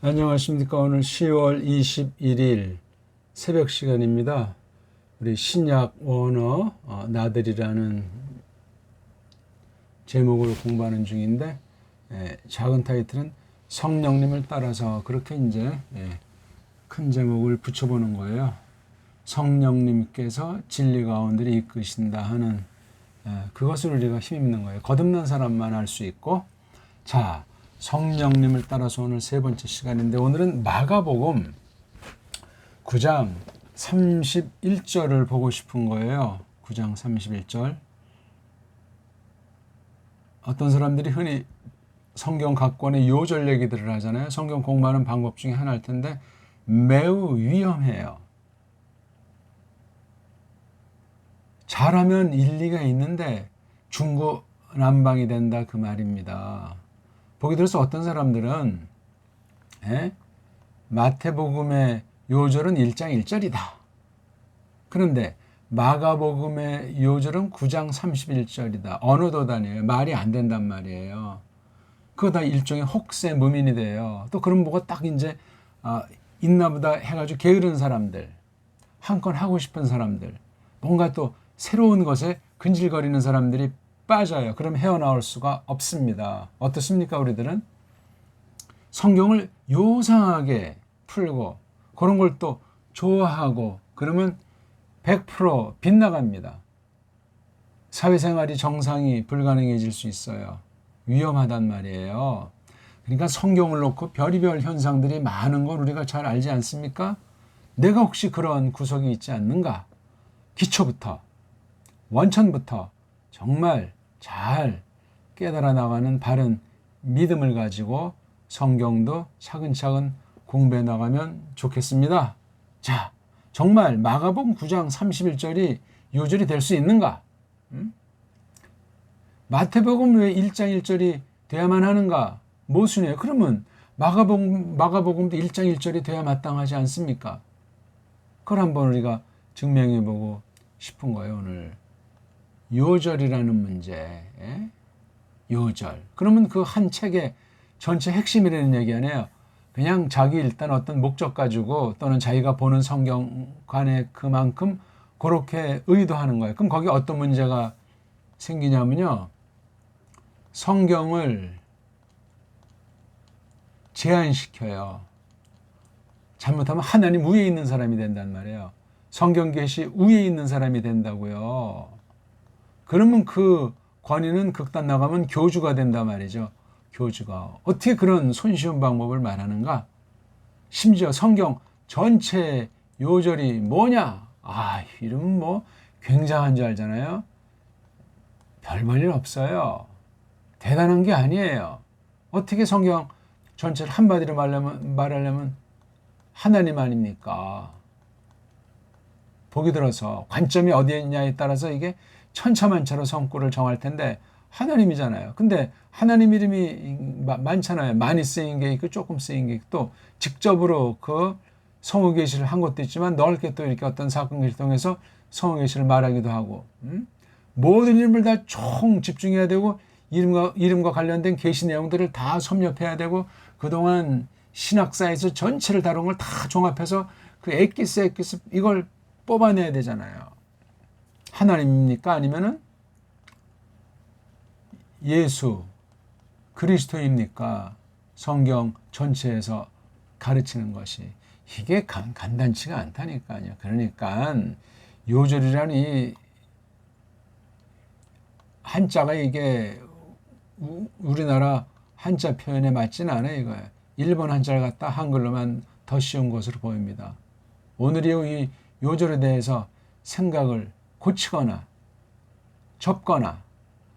안녕하십니까. 오늘 10월 21일 새벽 시간입니다. 우리 신약 원어 나들이라는 제목을 공부하는 중인데 작은 타이틀은 성령님을 따라서 그렇게 이제 큰 제목을 붙여보는 거예요. 성령님께서 진리 가운데를 이끄신다 하는 그것을 우리가 힘입는 거예요. 거듭난 사람만 할 수 있고, 자, 성령님을 따라서 오늘 세 번째 시간인데, 오늘은 마가복음 9장 31절을 보고 싶은 거예요. 9장 31절. 어떤 사람들이 흔히 성경 각권의 요절 얘기들을 하잖아요. 성경 공부하는 방법 중에 하나일 텐데 매우 위험해요. 잘하면 일리가 있는데 중구난방이 된다 그 말입니다. 보기 들어서 어떤 사람들은 마태복음의 요절은 1장 1절이다. 그런데 마가복음의 요절은 9장 31절이다. 언어도 다녀요. 말이 안 된단 말이에요. 그거 다 일종의 혹세무민이 돼요. 또 그런 뭐가 딱 이제 있나보다 해가지고 게으른 사람들, 한 건 하고 싶은 사람들, 뭔가 또 새로운 것에 근질거리는 사람들이 빠져요. 그럼 헤어나올 수가 없습니다. 어떻습니까? 우리들은 성경을 요상하게 풀고 그런 걸 또 좋아하고 그러면 100% 빗나갑니다. 사회생활이 정상이 불가능해질 수 있어요. 위험하단 말이에요. 그러니까 성경을 놓고 별의별 현상들이 많은 걸 우리가 잘 알지 않습니까? 내가 혹시 그런 구석이 있지 않는가? 기초부터, 원천부터 정말 잘 깨달아 나가는 바른 믿음을 가지고 성경도 차근차근 공부해 나가면 좋겠습니다. 자, 정말 마가복음 9장 31절이 요절이 될 수 있는가? 마태복음 왜 1장 1절이 돼야만 하는가? 모순이에요. 그러면 마가복음도 1장 1절이 돼야 마땅하지 않습니까? 그걸 한번 우리가 증명해 보고 싶은 거예요, 오늘. 요절이라는 문제. 요절. 그러면 그 한 책의 전체 핵심이라는 얘기 아니에요. 그냥 자기 일단 어떤 목적 가지고 또는 자기가 보는 성경관에 그만큼 그렇게 의도하는 거예요. 그럼 거기 어떤 문제가 생기냐면요. 성경을 제한시켜요. 잘못하면 하나님 위에 있는 사람이 된단 말이에요. 성경 계시 위에 있는 사람이 된다고요. 그러면 그 권위는 극단 나가면 교주가 된단 말이죠. 교주가. 어떻게 그런 손쉬운 방법을 말하는가? 심지어 성경 전체 요절이 뭐냐? 이러면 뭐 굉장한 줄 알잖아요. 별 볼일 없어요. 대단한 게 아니에요. 어떻게 성경 전체를 한마디로 말하려면 하나님 아닙니까? 보기 들어서 관점이 어디에 있냐에 따라서 이게 천차만차로 성구를 정할 텐데 하나님이잖아요. 근데 하나님 이름이 많잖아요. 많이 쓰인 게 있고 조금 쓰인 게 있고 또 직접으로 그 성우 계시를 한 것도 있지만 넓게 또 이렇게 어떤 사건을 통해서 성우 계시를 말하기도 하고 모든 이름을 다 총 집중해야 되고 이름과 관련된 계시 내용들을 다 섭렵해야 되고 그동안 신학사에서 전체를 다룬 걸 다 종합해서 그 엑기스 이걸 뽑아내야 되잖아요. 하나님입니까? 아니면은 예수 그리스도입니까? 성경 전체에서 가르치는 것이 이게 간단치가 않다니까요. 그러니까 요절이라니 한자가 이게 우리나라 한자 표현에 맞지는 않아요. 이거예요. 일본 한자를 갖다 한글로만 더 쉬운 것으로 보입니다. 오늘의 이 요절에 대해서 생각을 고치거나 접거나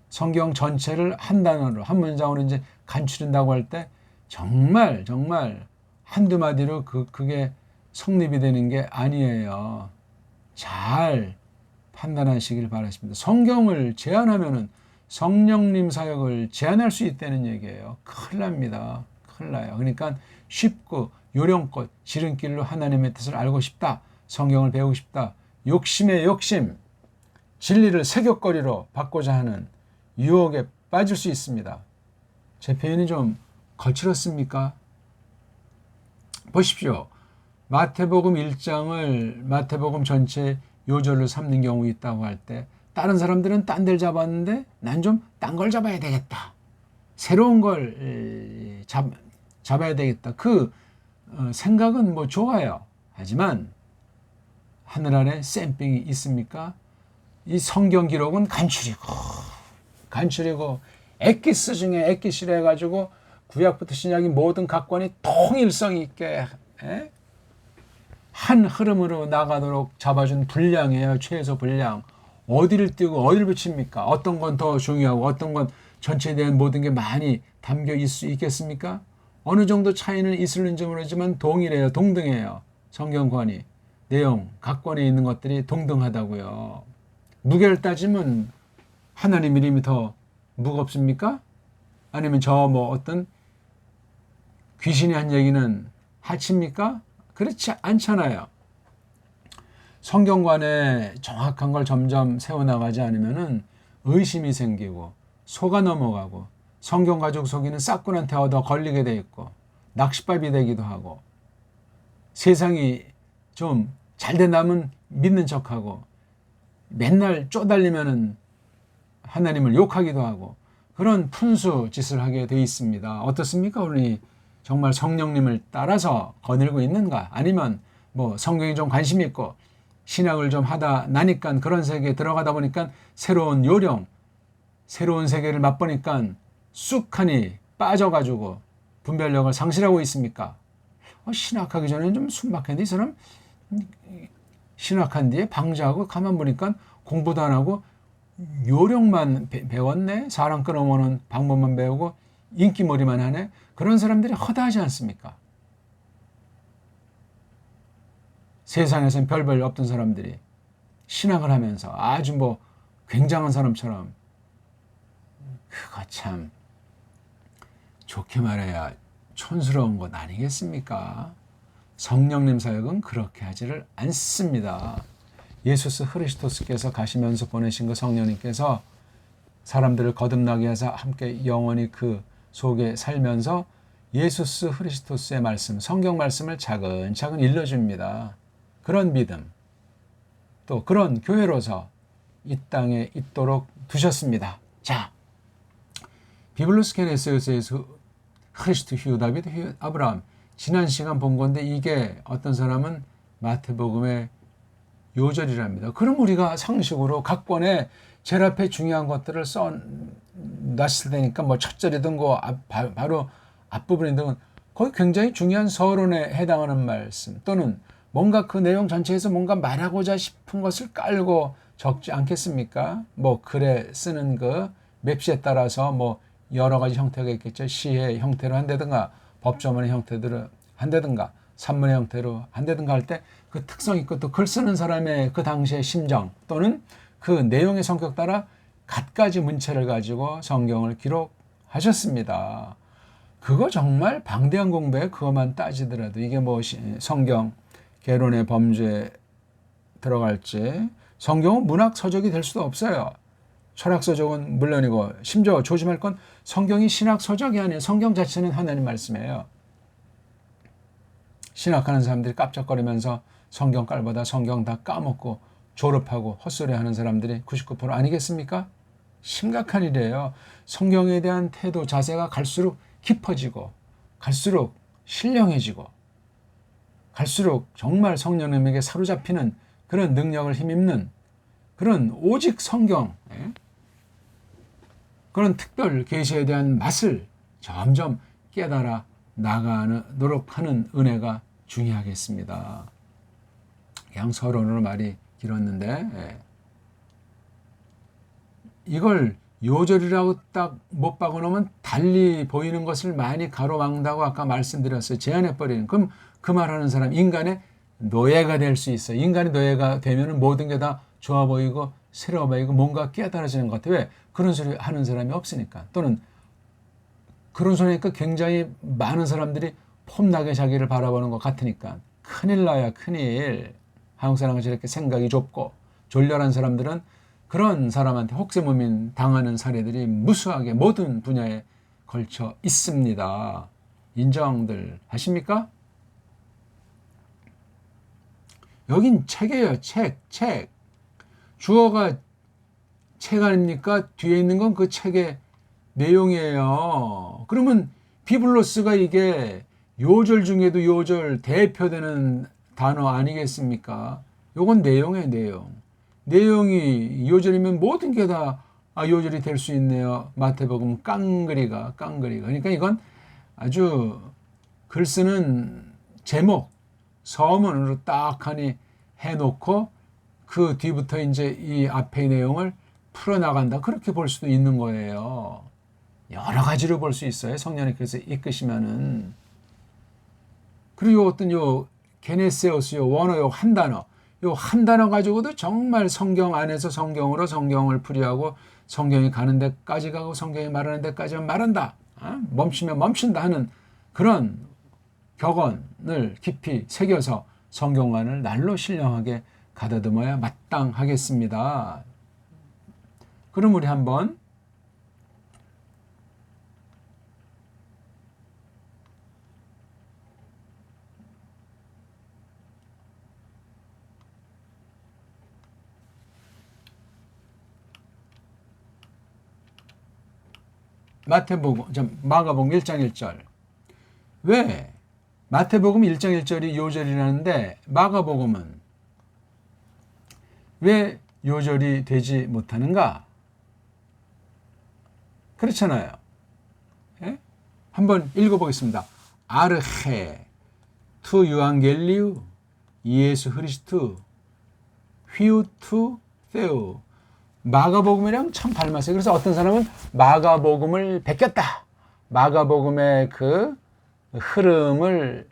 성경 전체를 한 단어로 한 문장으로 이제 간추린다고 할 때 정말 한두 마디로 그게 성립이 되는 게 아니에요. 잘 판단하시길 바라십니다. 성경을 제한하면은 성령님 사역을 제한할 수 있다는 얘기예요. 큰일 납니다. 큰일 나요. 그러니까 쉽고 요령껏 지름길로 하나님의 뜻을 알고 싶다. 성경을 배우고 싶다. 욕심의 욕심, 진리를 세격거리로 받고자 하는 유혹에 빠질 수 있습니다. 제 표현이 좀 거칠었습니까? 보십시오. 마태복음 1장을 마태복음 전체 요절로 삼는 경우 있다고 할 때 다른 사람들은 딴 데를 잡았는데 난 좀 딴 걸 잡아야 되겠다. 새로운 걸 잡아야 되겠다. 그 생각은 뭐 좋아요. 하지만 하늘 아래 쌤빙이 있습니까? 이 성경 기록은 간추리고 엑기스 중에 엑기스로 해가지고 구약부터 신약이 모든 각관이 통일성 있게 한 흐름으로 나가도록 잡아준 분량이에요. 최소 분량. 어디를 띄고 어디를 붙입니까? 어떤 건 더 중요하고 어떤 건 전체에 대한 모든 게 많이 담겨 있을 수 있겠습니까? 어느 정도 차이는 있을는지 모르지만 동일해요. 동등해요. 성경권이. 내용, 각권에 있는 것들이 동등하다고요. 무게를 따지면 하나님 이름이 더 무겁습니까? 아니면 저 뭐 어떤 귀신이 한 얘기는 하칩니까? 그렇지 않잖아요. 성경관에 정확한 걸 점점 세워나가지 않으면은 의심이 생기고 속아 넘어가고 성경 가지고 속이는 싹군한테 얻어 걸리게 돼 있고 낚싯밥이 되기도 하고 세상이 좀 잘 된다면 믿는 척하고 맨날 쪼달리면은 하나님을 욕하기도 하고 그런 푼수 짓을 하게 돼 있습니다. 어떻습니까? 우리 정말 성령님을 따라서 거닐고 있는가? 아니면 뭐 성경에 좀 관심 있고 신학을 좀 하다 나니까 그런 세계에 들어가다 보니까 새로운 요령, 새로운 세계를 맛보니까 쑥하니 빠져가지고 분별력을 상실하고 있습니까? 신학하기 전에는 좀 순박했는데 이 사람 신학한 뒤에 방자하고 가만 보니까 공부도 안 하고 요령만 배웠네. 사람 끌어모으는 방법만 배우고 인기몰이만 하네. 그런 사람들이 허다하지 않습니까? 세상에선 별별 없던 사람들이 신학을 하면서 아주 뭐 굉장한 사람처럼 그거 참 좋게 말해야 촌스러운 것 아니겠습니까? 성령님 사역은 그렇게 하지를 않습니다. 예수스 그리스도께서 가시면서 보내신 그 성령님께서 사람들을 거듭나게 해서 함께 영원히 그 속에 살면서 예수스 그리스도의 말씀, 성경 말씀을 차근차근 일러줍니다. 그런 믿음, 또 그런 교회로서 이 땅에 있도록 두셨습니다. 자, 비블루스 케네세우스에서 크리스트 휴 다비드 휴 아브라함 지난 시간 본 건데 이게 어떤 사람은 마태복음의 요절이랍니다. 그럼 우리가 상식으로 각 권에 제일 앞에 중요한 것들을 써놨을 테니까 뭐 첫 절이든 바로 앞부분이든 거기 굉장히 중요한 서론에 해당하는 말씀 또는 뭔가 그 내용 전체에서 뭔가 말하고자 싶은 것을 깔고 적지 않겠습니까? 뭐 글에 쓰는 그 맵시에 따라서 뭐 여러 가지 형태가 있겠죠. 시의 형태로 한다든가 법조문의 형태로 한다든가 산문의 형태로 한다든가 할 때 그 특성 있고 또 글 쓰는 사람의 그 당시의 심정 또는 그 내용의 성격 따라 갖가지 문체를 가지고 성경을 기록하셨습니다. 그거 정말 방대한 공부에 그것만 따지더라도 이게 뭐 성경 개론의 범주에 들어갈지 성경은 문학 서적이 될 수도 없어요. 철학 서적은 물론이고 심지어 조심할 건 성경이 신학 서적이 아니에요. 성경 자체는 하나님 말씀이에요. 신학하는 사람들이 깝짝거리면서 성경 깔보다 성경 다 까먹고 졸업하고 헛소리하는 사람들이 99% 아니겠습니까? 심각한 일이에요. 성경에 대한 태도, 자세가 갈수록 깊어지고 갈수록 신령해지고 갈수록 정말 성령님에게 사로잡히는 그런 능력을 힘입는 그런 오직 성경 그런 특별 계시에 대한 맛을 점점 깨달아 나가는 노력하는 은혜가 중요하겠습니다. 그냥 서론으로 말이 길었는데 이걸 요절이라고 딱 못 박아놓으면 달리 보이는 것을 많이 가로막는다고 아까 말씀드렸어요. 제한해버리는. 그럼 그 말하는 사람 인간의 노예가 될 수 있어요. 인간의 노예가 되면 모든 게 다 좋아 보이고 새로워 보이고 뭔가 깨달아지는 것 같아요. 왜? 그런 소리 하는 사람이 없으니까. 또는 그런 소리니까 굉장히 많은 사람들이 폼나게 자기를 바라보는 것 같으니까. 큰일 나야 큰일. 한국 사람은 저렇게 생각이 좁고 졸렬한 사람들은 그런 사람한테 혹세무민 당하는 사례들이 무수하게 모든 분야에 걸쳐 있습니다. 인정들 하십니까? 여긴 책이에요. 책. 주어가 책 아닙니까? 뒤에 있는 건 그 책의 내용이에요. 그러면 비블로스가 이게 요절 중에도 요절 대표되는 단어 아니겠습니까? 요건 내용이에요, 내용. 내용이 요절이면 모든 게 다 요절이 될 수 있네요. 마태복음 깡그리가. 그러니까 이건 아주 글 쓰는 제목, 서문으로 딱 하니 해놓고 그 뒤부터 이제 이 앞의 내용을 풀어나간다. 그렇게 볼 수도 있는 거예요. 여러 가지로 볼 수 있어요. 성령님께서 이끄시면은. 그리고 어떤 요 게네세우스 요 원어 요 한 단어 가지고도 정말 성경 안에서 성경으로 성경을 풀이하고 성경이 가는 데까지 가고 성경이 말하는 데까지만 말한다. 멈추면 멈춘다 하는 그런 격언을 깊이 새겨서 성경관을 날로 신령하게 가다듬어야 마땅하겠습니다. 그럼 우리 한번 마가복음 1장 1절. 왜 마태복음 1장 1절이 요절이라는데 마가복음은 왜 요절이 되지 못하는가? 그렇잖아요. 예? 한번 읽어보겠습니다. 아르헤 투 유앙겔리우 예수 그리스도 휘우투 세우. 마가복음이랑 참 닮았어요. 그래서 어떤 사람은 마가복음을 베꼈다. 마가복음의 그 흐름을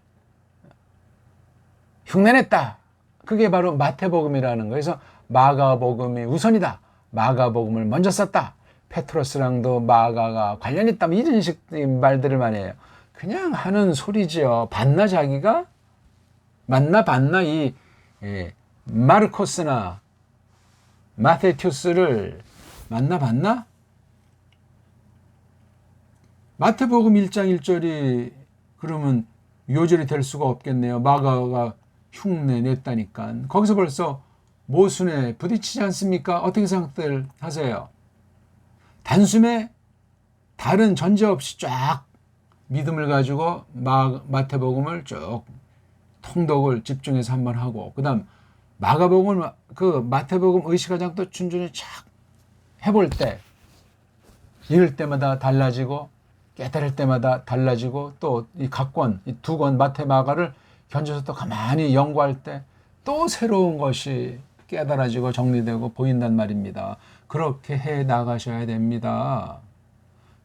흉내냈다. 그게 바로 마태복음이라는 거예요. 그래서 마가복음이 우선이다. 마가복음을 먼저 썼다. 페트로스랑도 마가가 관련 있다. 이런 식 말들을 많이 해요. 그냥 하는 소리지요. 봤나 자기가? 봤나 이 마르코스나 마테튜스를 봤나? 마태복음 1장 1절이 그러면 요절이 될 수가 없겠네요. 마가가 흉내 냈다니까. 거기서 벌써 모순에 부딪히지 않습니까? 어떻게 생각들 하세요? 단숨에 다른 전제 없이 쫙 믿음을 가지고 마태복음을 쭉 통독을 집중해서 한번 하고, 그 다음 마가복음을 그 마태복음 의식화장도 춘준히 착 해볼 때 읽을 때마다 달라지고 깨달을 때마다 달라지고, 또 이 각 권, 이 두 권 마태 마가를 견져서 또 가만히 연구할 때 또 새로운 것이 깨달아지고 정리되고 보인단 말입니다. 그렇게 해 나가셔야 됩니다.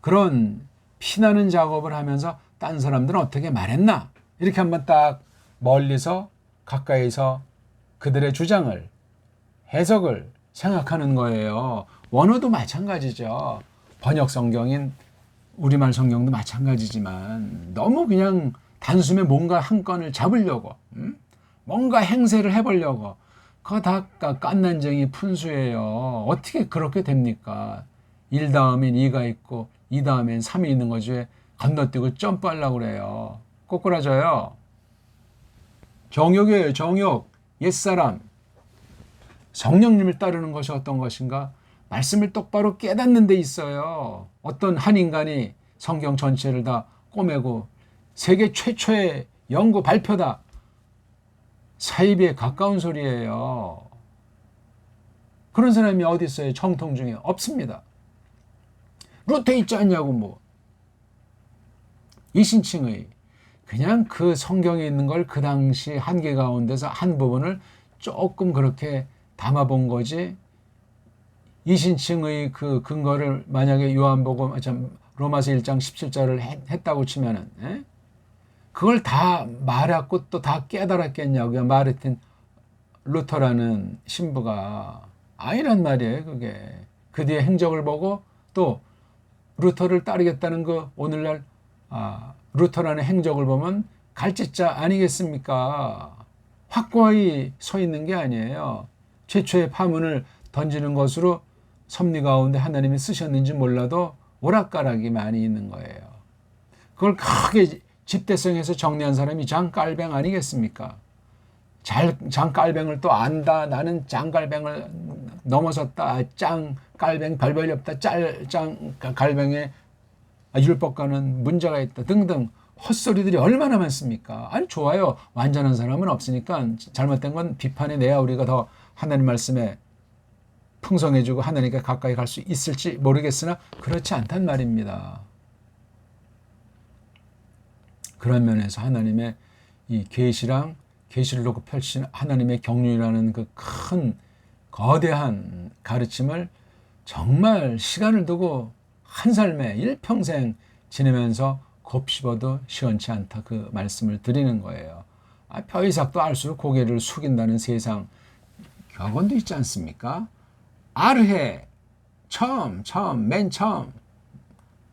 그런 피나는 작업을 하면서 딴 사람들은 어떻게 말했나? 이렇게 한번 딱 멀리서 가까이서 그들의 주장을, 해석을 생각하는 거예요. 원어도 마찬가지죠. 번역 성경인 우리말 성경도 마찬가지지만 너무 그냥 단숨에 뭔가 한 건을 잡으려고, 뭔가 행세를 해보려고, 그거 다 깐난쟁이 푼수예요. 어떻게 그렇게 됩니까? 1 다음엔 2가 있고 2 다음엔 3이 있는 거지 건너뛰고 점프하려고 그래요. 꼬꾸라져요. 정욕이에요. 정욕. 옛사람. 성령님을 따르는 것이 어떤 것인가? 말씀을 똑바로 깨닫는 데 있어요. 어떤 한 인간이 성경 전체를 다 꼬매고 세계 최초의 연구 발표다. 사이비에 가까운 소리예요. 그런 사람이 어디 있어요? 정통 중에 없습니다. 루테 있지 않냐고 뭐. 이신칭의 그냥 그 성경에 있는 걸 그 당시 한계 가운데서 한 부분을 조금 그렇게 담아본 거지, 이신칭의 그 근거를 만약에 요한복음, 로마서 1장 17절을 했다고 치면은, 그걸 다 말했고 또 다 깨달았겠냐고요. 마르틴 루터라는 신부가. 아니란 말이에요, 그게. 그 뒤에 행적을 보고 또 루터를 따르겠다는 그 오늘날 루터라는 행적을 보면 갈짓자 아니겠습니까? 확고히 서 있는 게 아니에요. 최초의 파문을 던지는 것으로 섭리 가운데 하나님이 쓰셨는지 몰라도 오락가락이 많이 있는 거예요. 그걸 크게 집대성에서 정리한 사람이 장 깔뱅 아니겠습니까? 장깔뱅을 또 안다. 나는 장깔뱅을 넘어섰다. 짱깔뱅 별 볼일 없다. 짱갈뱅에 율법과는 문제가 있다. 등등 헛소리들이 얼마나 많습니까? 아니 좋아요. 완전한 사람은 없으니까 잘못된 건 비판해 내야 우리가 더 하나님 말씀에 풍성해지고 하나님께 가까이 갈 수 있을지 모르겠으나 그렇지 않단 말입니다. 그런 면에서 하나님의 이 계시를 놓고 펼친 하나님의 경륜이라는 그 큰 거대한 가르침을 정말 시간을 두고 한 삶에 일평생 지내면서 곱씹어도 시원치 않다 그 말씀을 드리는 거예요. 벼이삭도 알수록 고개를 숙인다는 세상 격언도 있지 않습니까? 아르헤 맨 처음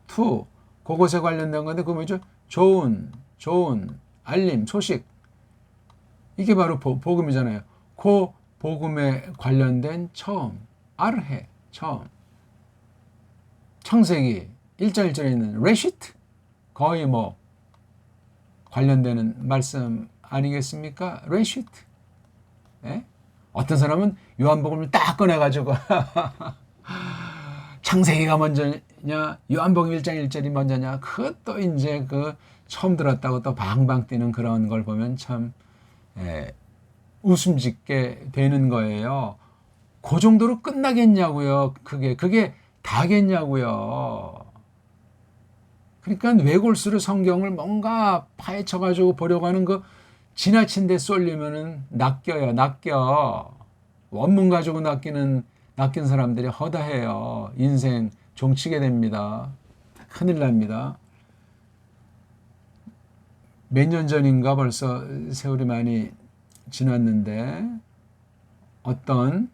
투 그것에 관련된 건데 그 뭐죠? 좋은 알림 소식 이게 바로 복음이잖아요. 그 복음에 관련된 처음 아르헤 처음 창세기 1장 1절에 있는 레시트 거의 뭐 관련되는 말씀 아니겠습니까? 레시트. 네? 어떤 사람은 요한복음을 딱 꺼내가지고 창세기가 먼저냐 요한복음 1장 1절이 먼저냐 그것도 이제 그 처음 들었다고 또 방방 뛰는 그런 걸 보면 참 웃음 짓게 되는 거예요. 그 정도로 끝나겠냐고요. 그게 다겠냐고요. 그러니까 외골수로 성경을 뭔가 파헤쳐가지고 보려고 하는 그 지나친 데 쏠리면은 낚여. 원문 가지고 낚인 사람들이 허다해요. 인생 종치게 됩니다. 큰일 납니다. 몇 년 전인가 벌써 세월이 많이 지났는데 어떤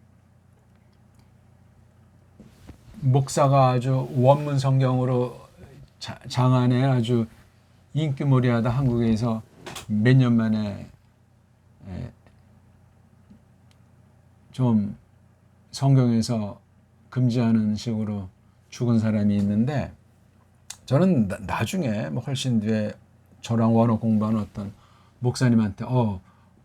목사가 아주 원문 성경으로 장안에 아주 인기몰이하다 한국에서 몇 년 만에 좀 성경에서 금지하는 식으로 죽은 사람이 있는데 저는 나중에 뭐 훨씬 뒤에 저랑 원어 공부하는 어떤 목사님한테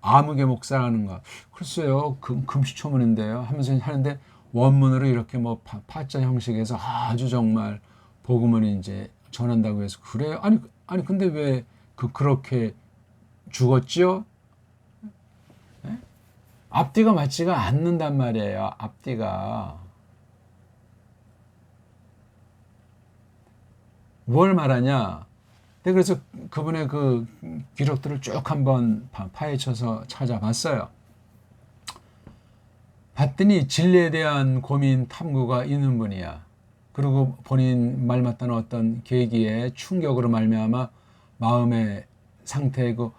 아무개 목사라는 거 글쎄요 금시초문인데요 하면서 하는데 원문으로 이렇게 뭐 파자 형식에서 아주 정말 복음을 이제 전한다고 해서 그래요? 아니 근데 왜 그렇게 죽었지요? 네? 앞뒤가 맞지가 않는단 말이에요. 앞뒤가 뭘 말하냐? 그래서 그분의 그 기록들을 쭉 한번 파헤쳐서 찾아봤어요. 봤더니 진리에 대한 고민 탐구가 있는 분이야. 그리고 본인 말 맞다는 어떤 계기에 충격으로 말미암아 마음의 상태의 그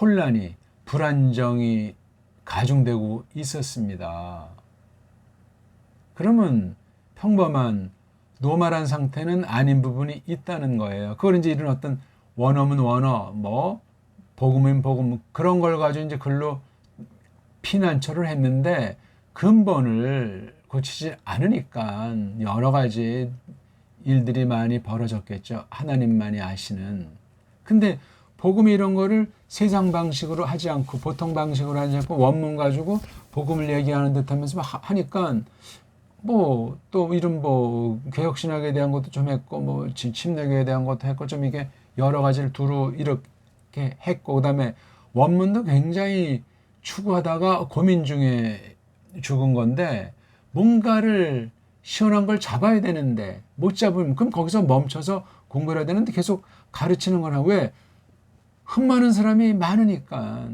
혼란이 불안정이 가중되고 있었습니다. 그러면 평범한 노멀한 상태는 아닌 부분이 있다는 거예요. 그걸 이제 이런 어떤 원어면 원어, 뭐 복음은 복음 그런 걸 가지고 이제 글로 피난처를 했는데 근본을 고치지 않으니까 여러 가지 일들이 많이 벌어졌겠죠. 하나님만이 아시는. 근데 복음 이런 거를 세상 방식으로 하지 않고 보통 방식으로 하지 않고 원문 가지고 복음을 얘기하는 듯 하면서 하니까 뭐 또 이런 뭐 개혁신학에 대한 것도 좀 했고 뭐 침례교에 대한 것도 했고 좀 이게 여러 가지를 두루 이렇게 했고 그다음에 원문도 굉장히 추구하다가 고민 중에 죽은 건데 뭔가를 시원한 걸 잡아야 되는데 못 잡으면 그럼 거기서 멈춰서 공부를 해야 되는데 계속 가르치는 거나 왜 흠모하는 사람이 많으니까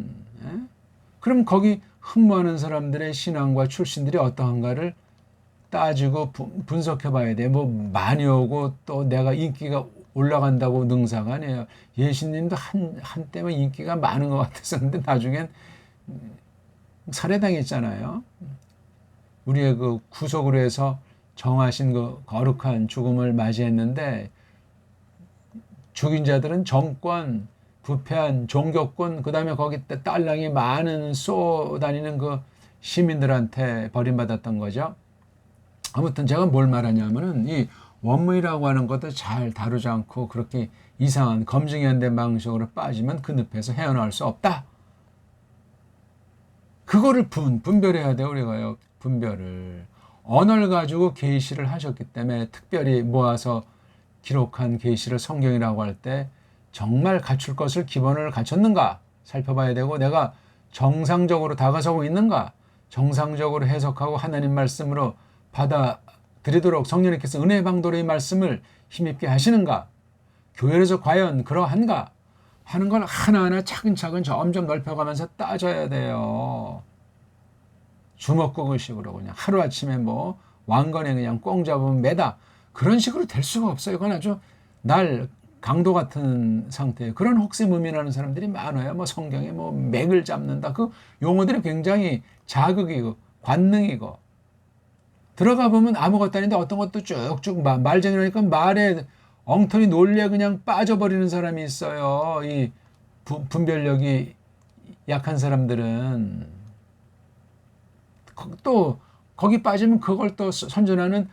그럼 거기 흠모하는 사람들의 신앙과 출신들이 어떠한가를 따지고 분석해 봐야 돼. 뭐 많이 오고 또 내가 인기가 올라간다고 능사가 아니에요. 예수님도 한때면 인기가 많은 것 같았었는데 나중엔 살해당했잖아요. 우리의 그 구속으로 해서 정하신 그 거룩한 죽음을 맞이했는데 죽인 자들은 정권, 부패한 종교권, 그 다음에 거기 딸랑이 많은 쏘다니는 그 시민들한테 버림받았던 거죠. 아무튼 제가 뭘 말하냐면은 이 원문이라고 하는 것도 잘 다루지 않고 그렇게 이상한 검증이 안 된 방식으로 빠지면 그 늪에서 헤어나올 수 없다. 그거를 분별해야 돼요. 우리가요. 분별을. 언어를 가지고 계시를 하셨기 때문에 특별히 모아서 기록한 계시를 성경이라고 할 때 정말 갖출 것을 기본을 갖췄는가 살펴봐야 되고, 내가 정상적으로 다가서고 있는가, 정상적으로 해석하고 하나님 말씀으로 받아들이도록 성령님께서 은혜의 방도로 이 말씀을 힘있게 하시는가, 교회에서 과연 그러한가 하는 걸 하나하나 차근차근 점점 넓혀가면서 따져야 돼요. 주먹구구식으로 그냥 하루아침에 뭐 왕건에 그냥 꽁 잡으면 매다, 그런 식으로 될 수가 없어요. 이건 아주 날 강도 같은 상태예요. 그런 혹세무민하는 사람들이 많아요. 뭐 성경에 뭐 맥을 잡는다, 그 용어들이 굉장히 자극이고 관능이고, 들어가 보면 아무것도 아닌데 어떤 것도 쭉쭉 말쟁이라니까 말에 엉터리 논리에 그냥 빠져버리는 사람이 있어요. 이 분별력이 약한 사람들은. 또 거기 빠지면 그걸 또 선전하는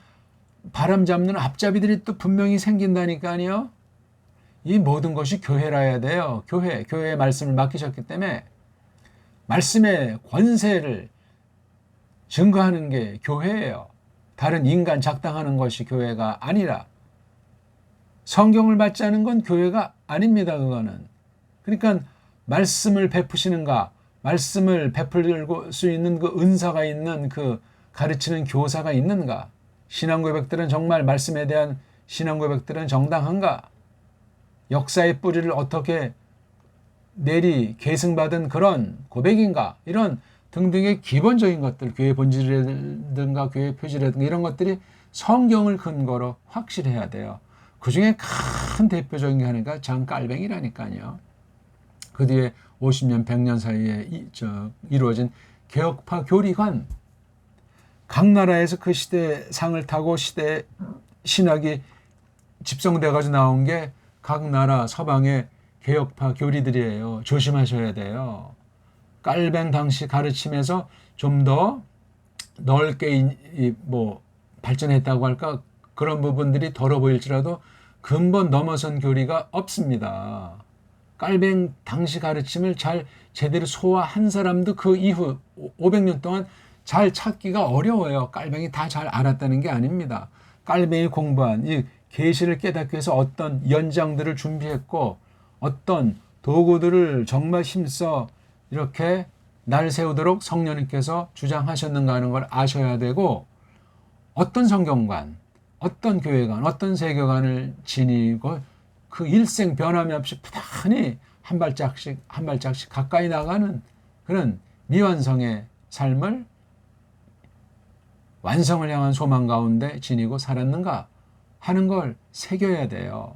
바람 잡는 앞잡이들이 또 분명히 생긴다니까요. 이 모든 것이 교회라야 돼요. 교회의 말씀을 맡기셨기 때문에 말씀의 권세를 증거하는 게 교회예요. 다른 인간 작당하는 것이 교회가 아니라, 성경을 받지 않은 건 교회가 아닙니다. 그거는. 그러니까 말씀을 베푸시는가, 말씀을 베풀 수 있는 그 은사가 있는 그 가르치는 교사가 있는가, 신앙 고백들은 정말 말씀에 대한 신앙 고백들은 정당한가, 역사의 뿌리를 어떻게 계승받은 그런 고백인가, 이런 등등의 기본적인 것들, 교회 본질이라든가 교회 표지라든가 이런 것들이 성경을 근거로 확실해야 돼요. 그 중에 큰 대표적인 게 하나가 장깔뱅이라니까요. 그 뒤에 50년, 100년 사이에 이루어진 개혁파 교리관, 각 나라에서 그 시대 상을 타고 시대 신학이 집성돼가지고 나온 게 각 나라 서방의 개혁파 교리들이에요. 조심하셔야 돼요. 깔뱅 당시 가르침에서 좀 더 넓게 뭐 발전했다고 할까, 그런 부분들이 더러 보일지라도 근본 넘어선 교리가 없습니다. 깔뱅 당시 가르침을 잘 제대로 소화한 사람도 그 이후 500년 동안 잘 찾기가 어려워요. 깔뱅이 다 잘 알았다는 게 아닙니다. 깔뱅이 공부한 이 계시를 깨닫기 위해서 어떤 연장들을 준비했고, 어떤 도구들을 정말 힘써 이렇게 날 세우도록 성령님께서 주장하셨는가 하는 걸 아셔야 되고, 어떤 성경관, 어떤 교회관, 어떤 세계관을 지니고 그 일생 변함이 없이 부단히 한 발짝씩 한 발짝씩 가까이 나가는 그런 미완성의 삶을 완성을 향한 소망 가운데 지니고 살았는가 하는 걸 새겨야 돼요.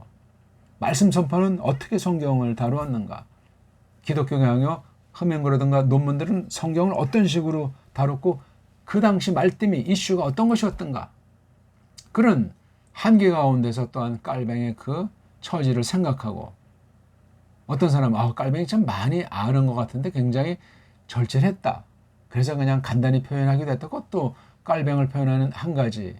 말씀 선포는 어떻게 성경을 다루었는가, 기독교 강요 흠행거라든가 논문들은 성경을 어떤 식으로 다뤘고 그 당시 말씀이 이슈가 어떤 것이었던가, 그런 한계 가운데서 또한 깔뱅의 그 처지를 생각하고, 어떤 사람은 깔뱅이 참 많이 아는 것 같은데 굉장히 절제했다, 그래서 그냥 간단히 표현하기도 했다. 그것도 깔뱅을 표현하는 한 가지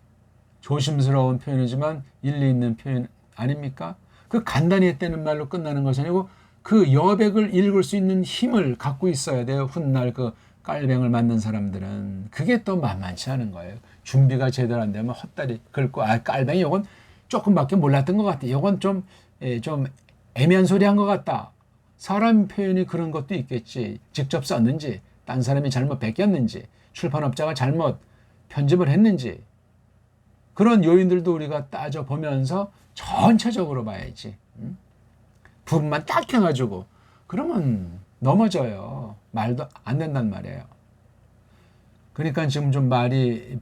조심스러운 표현이지만 일리 있는 표현 아닙니까? 그 간단히 했다는 말로 끝나는 것이 아니고 그 여백을 읽을 수 있는 힘을 갖고 있어야 돼요. 훗날 그 깔뱅을 만든 사람들은. 그게 또 만만치 않은 거예요. 준비가 제대로 안 되면 헛다리 긁고, 깔뱅이 요건 조금밖에 몰랐던 것 같아, 요건 좀 애매한 소리 한 것 같다. 사람 표현이 그런 것도 있겠지. 직접 썼는지, 딴 사람이 잘못 베꼈는지, 출판업자가 잘못 편집을 했는지, 그런 요인들도 우리가 따져보면서 전체적으로 봐야지. 부분만 딱 해가지고 그러면 넘어져요. 말도 안 된단 말이에요. 그러니까 지금 좀 말이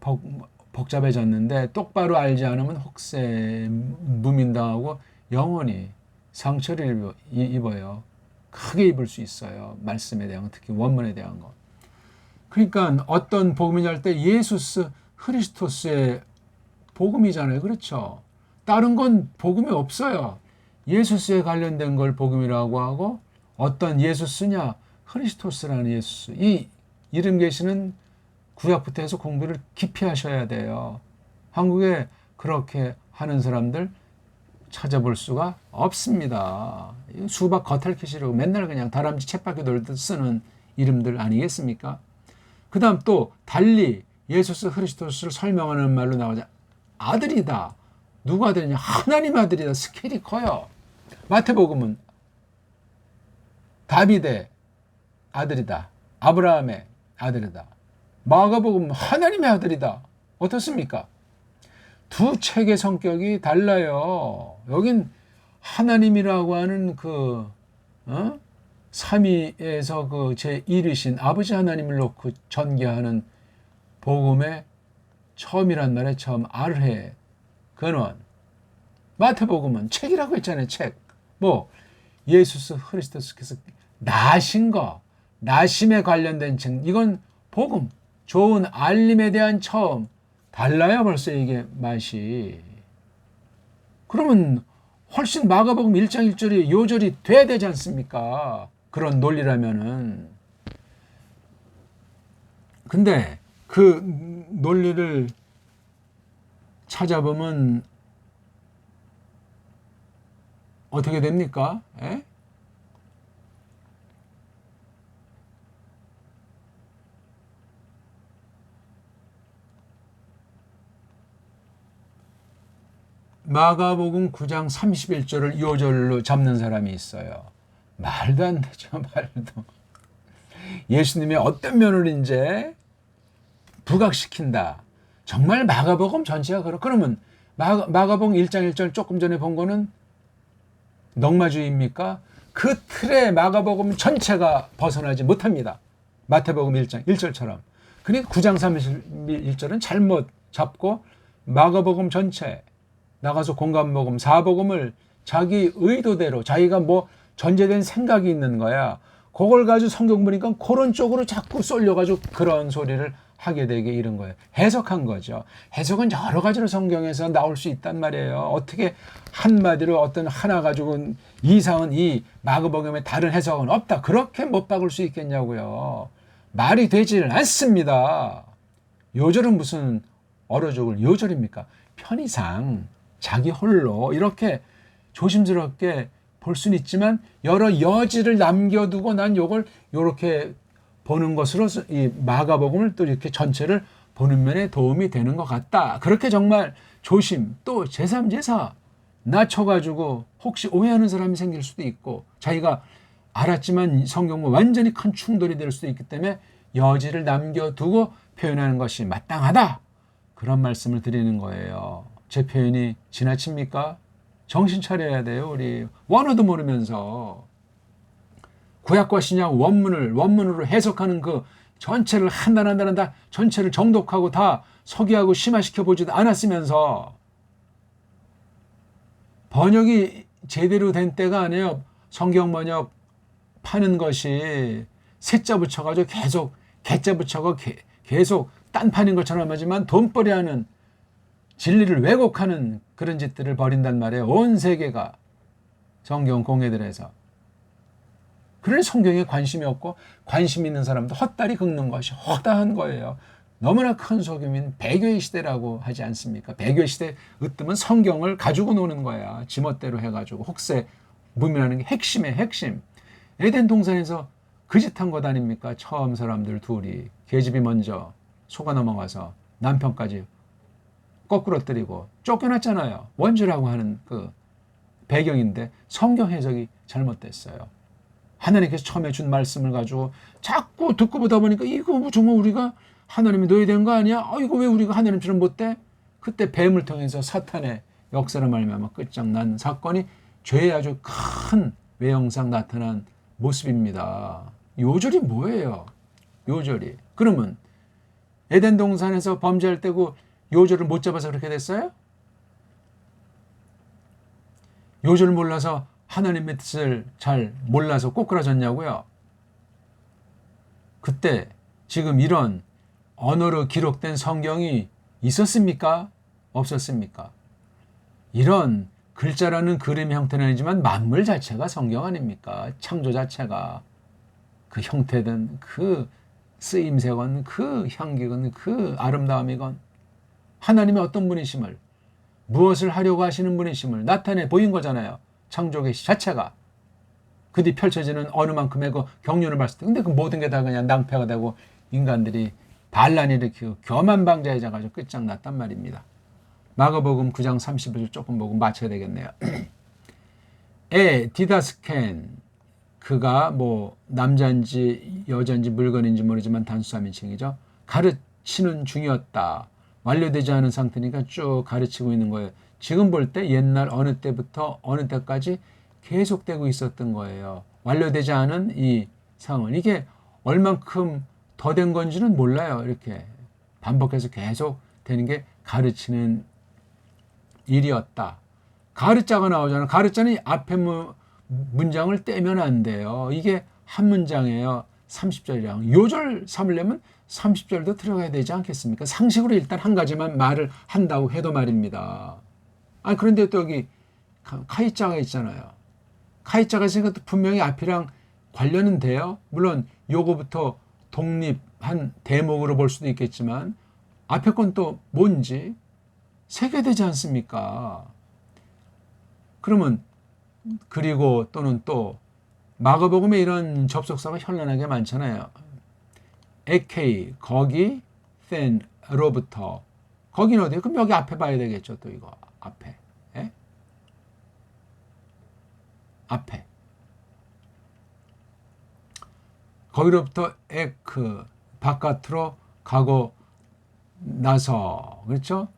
복잡해졌는데, 똑바로 알지 않으면 혹세 무민당하고 영원히 상처를 입어요. 크게 입을 수 있어요. 말씀에 대한, 특히 원문에 대한 것. 그러니까 어떤 복음이냐 할 때 예수스 크리스토스의 복음이잖아요. 그렇죠? 다른 건 복음이 없어요. 예수스에 관련된 걸 복음이라고 하고, 어떤 예수스냐? 크리스토스라는 예수스. 이 이름 계시는 구약부터 해서 공부를 깊이 하셔야 돼요. 한국에 그렇게 하는 사람들 찾아볼 수가 없습니다. 수박 겉핥기시라고 맨날 그냥 다람쥐 쳇바퀴 돌듯 쓰는 이름들 아니겠습니까? 그 다음 또 달리 예수 그리스도를 설명하는 말로 나오자. 아들이다. 누구 아들이냐? 하나님 아들이다. 스케일이 커요. 마태복음은 다윗의 아들이다. 아브라함의 아들이다. 마가복음은 하나님의 아들이다. 어떻습니까? 두 책의 성격이 달라요. 여긴 하나님이라고 하는 삼위에서 제1위신 아버지 하나님을 놓고 전개하는 복음의 처음이란 말에 처음 아르헤 근원. 마태복음은 책이라고 했잖아요. 책. 예수 그리스도께서 나신 거, 나심에 관련된 책. 이건 복음, 좋은 알림에 대한 처음. 달라요, 벌써 이게 맛이. 그러면 훨씬 마가복음 1장 1절이 요절이 돼야 되지 않습니까? 그런 논리라면은. 근데 그 논리를 찾아보면 어떻게 됩니까? 에? 마가복음 9장 31절을 요절로 잡는 사람이 있어요. 말도 안 되죠, 말도. 예수님의 어떤 면을 이제 부각시킨다. 정말 마가복음 전체가 그러면 마가복음 1장 1절 조금 전에 본 거는 넉마주의입니까? 그 틀에 마가복음 전체가 벗어나지 못합니다. 마태복음 1장 1절처럼. 그러니까 9장 31절은 잘못 잡고 마가복음 전체 나가서 공감복음, 사복음을 자기 의도대로 자기가 전제된 생각이 있는 거야. 그걸 가지고 성경 보니까 그런 쪽으로 자꾸 쏠려가지고 그런 소리를 하게 되게 이런 거예요. 해석한 거죠. 해석은 여러 가지로 성경에서 나올 수 있단 말이에요. 어떻게 한마디로 어떤 하나 가지고 이상은 이 마가복음의 다른 해석은 없다. 그렇게 못 박을 수 있겠냐고요. 말이 되지를 않습니다. 요절은 무슨 얼어 죽을 요절입니까? 편의상 자기 홀로 이렇게 조심스럽게 볼 수는 있지만 여러 여지를 남겨두고 난 요걸 요렇게 보는 것으로 이 마가복음을 또 이렇게 전체를 보는 면에 도움이 되는 것 같다. 그렇게 정말 조심, 또 제3, 제4 낮춰가지고 혹시 오해하는 사람이 생길 수도 있고 자기가 알았지만 성경과 완전히 큰 충돌이 될 수도 있기 때문에 여지를 남겨두고 표현하는 것이 마땅하다. 그런 말씀을 드리는 거예요. 제 표현이 지나칩니까? 정신 차려야 돼요. 우리 원어도 모르면서 구약과 신약 원문으로 해석하는 그 전체를 한 단 한 단 다 전체를 정독하고 다 소개하고 심화시켜 보지도 않았으면서 번역이 제대로 된 때가 아니에요. 성경 번역 파는 것이 세자 붙여가지고 계속 개자 붙여가 계속 딴판인 것처럼 하지만 돈벌이하는 진리를 왜곡하는 그런 짓들을 벌인단 말이에요. 온 세계가 성경 공회들에서. 그러니 성경에 관심이 없고 관심 있는 사람도 헛다리 긁는 것이 허다한 거예요. 너무나 큰 속임인 배교의 시대라고 하지 않습니까? 배교의 시대 으뜸은 성경을 가지고 노는 거야. 지멋대로 해가지고 혹세 무민하는 게 핵심의 핵심. 에덴 동산에서 그 짓 한 것 아닙니까? 처음 사람들 둘이 계집이 먼저 속아 넘어가서 남편까지 거꾸로 때리고 쫓겨났잖아요. 원죄라고 하는 그 배경인데 성경 해석이 잘못됐어요. 하나님께서 처음에 준 말씀을 가지고 자꾸 듣고 보다 보니까 이거 정말 우리가 하나님이 넣어야 되는 거 아니야? 이거 왜 우리가 하나님처럼 못돼? 그때 뱀을 통해서 사탄의 역사를 말미암아 끝장난 사건이 죄의 아주 큰 외형상 나타난 모습입니다. 요절이 뭐예요? 요절이. 그러면 에덴 동산에서 범죄할 때고 요절을 못 잡아서 그렇게 됐어요? 요절을 몰라서 하나님의 뜻을 잘 몰라서 꼬꾸라졌냐고요? 그때 지금 이런 언어로 기록된 성경이 있었습니까? 없었습니까? 이런 글자라는 그림 형태는 아니지만 만물 자체가 성경 아닙니까? 창조 자체가 그 형태든 그 쓰임새건 그 향기건 그 아름다움이건 하나님의 어떤 분이심을 무엇을 하려고 하시는 분이심을 나타내 보인 거잖아요. 창조 계시 자체가. 그 뒤 펼쳐지는 어느 만큼의 그 경륜을 봤을 때 근데 그 모든 게 다 그냥 낭패가 되고 인간들이 반란 일으키고 교만방자해져 가지고 끝장났단 말입니다. 마가복음 9장 30절 조금 보고 맞춰야 되겠네요. 디다스켄, 그가 뭐 남자인지 여자인지 물건인지 모르지만 단수 3인칭이죠. 가르치는 중이었다. 완료되지 않은 상태니까 쭉 가르치고 있는 거예요. 지금 볼 때 옛날 어느 때부터 어느 때까지 계속되고 있었던 거예요. 완료되지 않은 이 상황. 이게 얼만큼 더 된 건지는 몰라요. 이렇게 반복해서 계속 되는 게 가르치는 일이었다. 가르자가 나오잖아요. 가르자는 앞에 문장을 떼면 안 돼요. 이게 한 문장이에요. 30절이랑. 요절 삼으려면 30절도 들어가야 되지 않겠습니까? 상식으로 일단 한 가지만 말을 한다고 해도 말입니다. 그런데 또 여기 카이자가 있잖아요. 카이자가 있으니까 또 분명히 앞이랑 관련은 돼요. 물론 요거부터 독립한 대목으로 볼 수도 있겠지만 앞에 건 또 뭔지 세계되지 않습니까? 그러면 그리고 또는 또 마가복음에 이런 접속사가 현란하게 많잖아요. 에케이, 거기, 센로부터. 거기는 어디예요? 그럼 여기 앞에 봐야 되겠죠. 또 이거 앞에. 예? 앞에. 거기로부터 에크, 바깥으로 가고 나서, 그렇죠?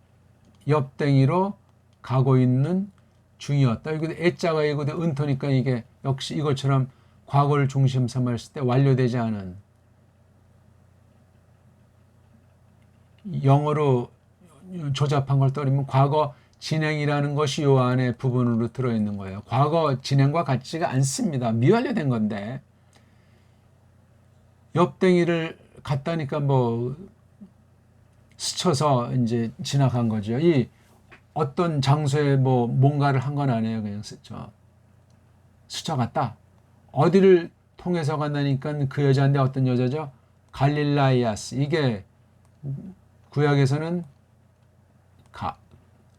옆댕이로 가고 있는 중이었다. 여기도 애자가 이거도 은토니까 이게 역시 이것처럼 과거를 중심 삼았을 때 완료되지 않은, 영어로 조잡한 걸 떠올리면 과거 진행이라는 것이 요 안에 부분으로 들어있는 거예요. 과거 진행과 같지가 않습니다. 미완료된 건데 옆댕이를 갔다니까 뭐 스쳐서 이제 지나간 거죠. 이 어떤 장소에 뭐 뭔가를 한 건 아니에요. 그냥 스쳐갔다. 어디를 통해서 간다니까 그 여자인데 어떤 여자죠? 갈릴라이아스. 이게 구약에서는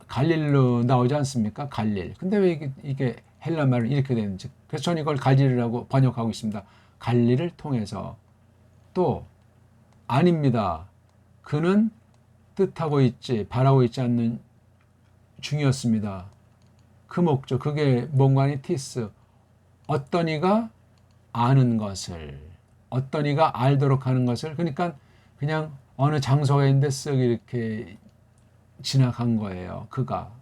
갈릴로 나오지 않습니까? 갈릴. 근데 왜 이게 헬라 말을 이렇게 되는지. 그래서 저는 이걸 갈릴이라고 번역하고 있습니다. 갈릴을 통해서. 또 아닙니다. 그는 뜻하고 있지, 바라고 있지 않는 중이었습니다. 그 목적, 그게 뭔가니 티스. 어떤 이가 아는 것을, 어떤 이가 알도록 하는 것을, 그러니까 그냥 어느 장소에 있는데 쓱 이렇게 지나간 거예요. 그가.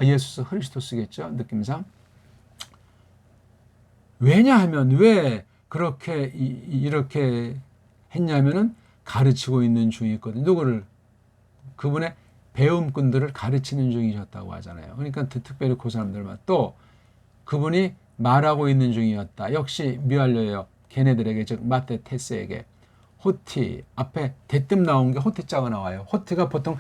예수스 그리스도스겠죠? 느낌상. 왜냐하면 왜 그렇게 이렇게 했냐면은 가르치고 있는 중이었거든요. 누구를? 그분의 배움꾼들을 가르치는 중이셨다고 하잖아요. 그러니까 특별히 그 사람들만. 또 그분이 말하고 있는 중이었다. 역시 미완료예요. 걔네들에게, 즉 마테 테스에게. 호티, 앞에 대뜸 나온 게 호티자가 나와요. 호티가 보통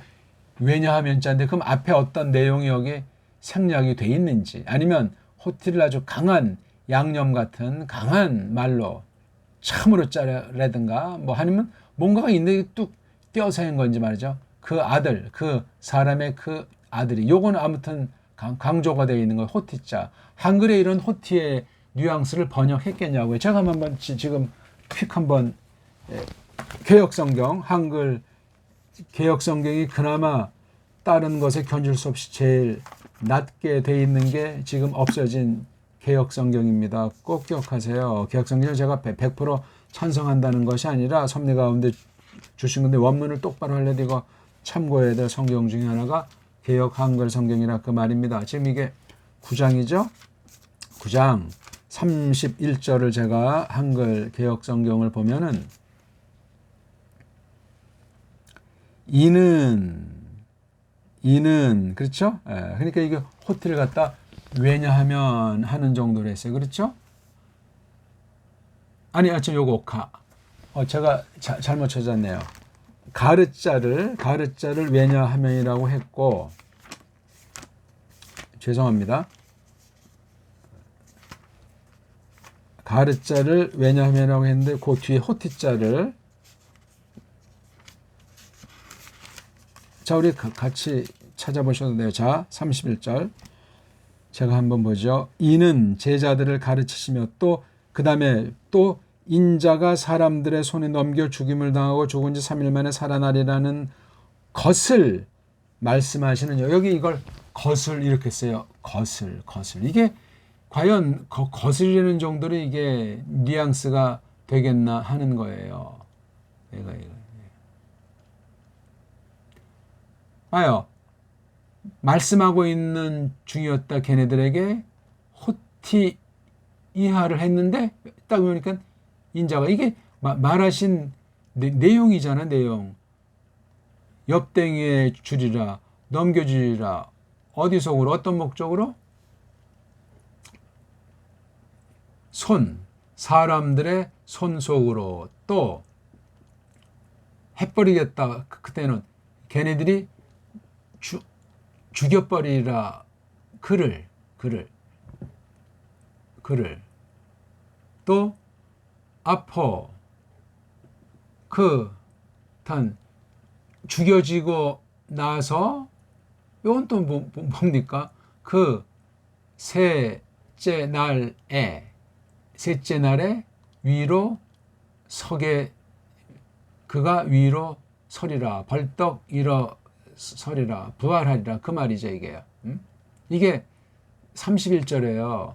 왜냐하면 자인데 그럼 앞에 어떤 내용이 여기 생략이 돼 있는지, 아니면 호티를 아주 강한 양념 같은 강한 말로 참으로 짜라든가 뭐 아니면 뭔가가 있는데 뚝 띄어서 한 건지 말이죠. 그 아들, 그 사람의 그 아들이, 요거는 아무튼 강조가 되어 있는 거예요. 호티자. 한글에 이런 호티의 뉘앙스를 번역했겠냐고요. 제가 한번 지금 퀵 한번, 개역성경, 한글 개역성경이 그나마 다른 것에 견줄 수 없이 제일 낮게 돼 있는 게 지금 없어진 개역성경입니다. 꼭 기억하세요. 개역성경을 제가 100% 찬성한다는 것이 아니라 섭리 가운데 주신 건데, 원문을 똑바로 하려면 이거 참고해야 될 성경 중에 하나가 개역 한글 성경이라 그 말입니다. 지금 이게 9장이죠. 9장 31절을 제가 한글 개역 성경을 보면은, 이는 그렇죠? 그러니까 이게 호텔을 갖다 왜냐하면 하는 정도로 했어요. 그렇죠? 아니, 지금 요거 제가 잘못 찾았네요. 가르자를 왜냐하면이라고 했고, 죄송합니다. 가르자를 왜냐하면이라고 했는데 그 뒤에 호티자를, 자, 우리 같이 찾아보셔도 돼요. 자, 31절. 제가 한번 보죠. 이는 제자들을 가르치시며 또 그 다음에 또 인자가 사람들의 손에 넘겨 죽임을 당하고 죽은 지 3일 만에 살아나리라는 것을 말씀하시는, 여기 이걸 것을 이렇게 써요. 것을. 이게 과연 것을이라는 정도로 이게 뉘앙스가 되겠나 하는 거예요. 이거. 봐요. 말씀하고 있는 중이었다. 걔네들에게 호티 이하를 했는데 딱 보니까 인자가 이게 말하신 내용이잖아. 내용. 옆댕이에 주리라, 넘겨주리라. 어디 속으로, 어떤 목적으로? 사람들의 손 속으로. 또 해버리겠다. 그때는 걔네들이 죽여버리라. 그를 또 아포 죽여지고 나서 이건 또 뭡니까? 그 셋째 날에 위로 서게, 그가 위로 서리라, 벌떡 일어서리라, 부활하리라, 그 말이죠. 이게 31절에요.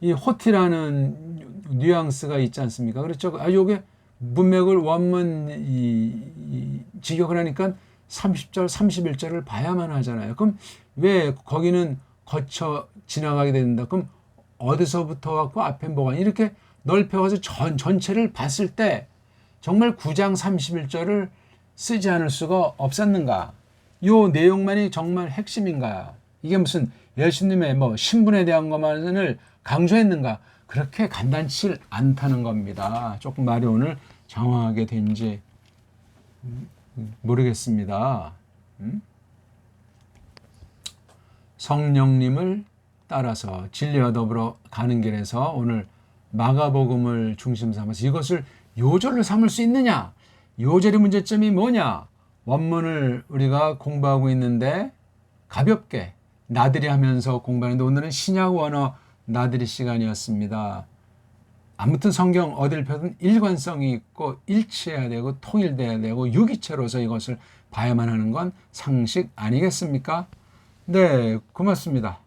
이 호티라는 뉘앙스가 있지 않습니까? 그렇죠? 요게 문맥을 원문 직역을 하니까 30절, 31절을 봐야만 하잖아요. 그럼 왜 거기는 거쳐 지나가게 된다? 그럼 어디서부터 갖고 앞에 뭐가 이렇게 넓혀가서 전체를 봤을 때 정말 9장 31절을 쓰지 않을 수가 없었는가? 요 내용만이 정말 핵심인가? 이게 무슨 예수님의 신분에 대한 것만을 강조했는가? 그렇게 간단치 않다는 겁니다. 조금 말이 오늘 장황하게 된지 모르겠습니다. 성령님을 따라서 진리와 더불어 가는 길에서 오늘 마가복음을 중심 삼아서 이것을 요절로 삼을 수 있느냐? 요절의 문제점이 뭐냐? 원문을 우리가 공부하고 있는데 가볍게 나들이 하면서 공부하는데 오늘은 신약 원어 나들이 시간이었습니다. 아무튼 성경 어딜 펴든 일관성이 있고 일치해야 되고 통일돼야 되고 유기체로서 이것을 봐야만 하는 건 상식 아니겠습니까? 네, 고맙습니다.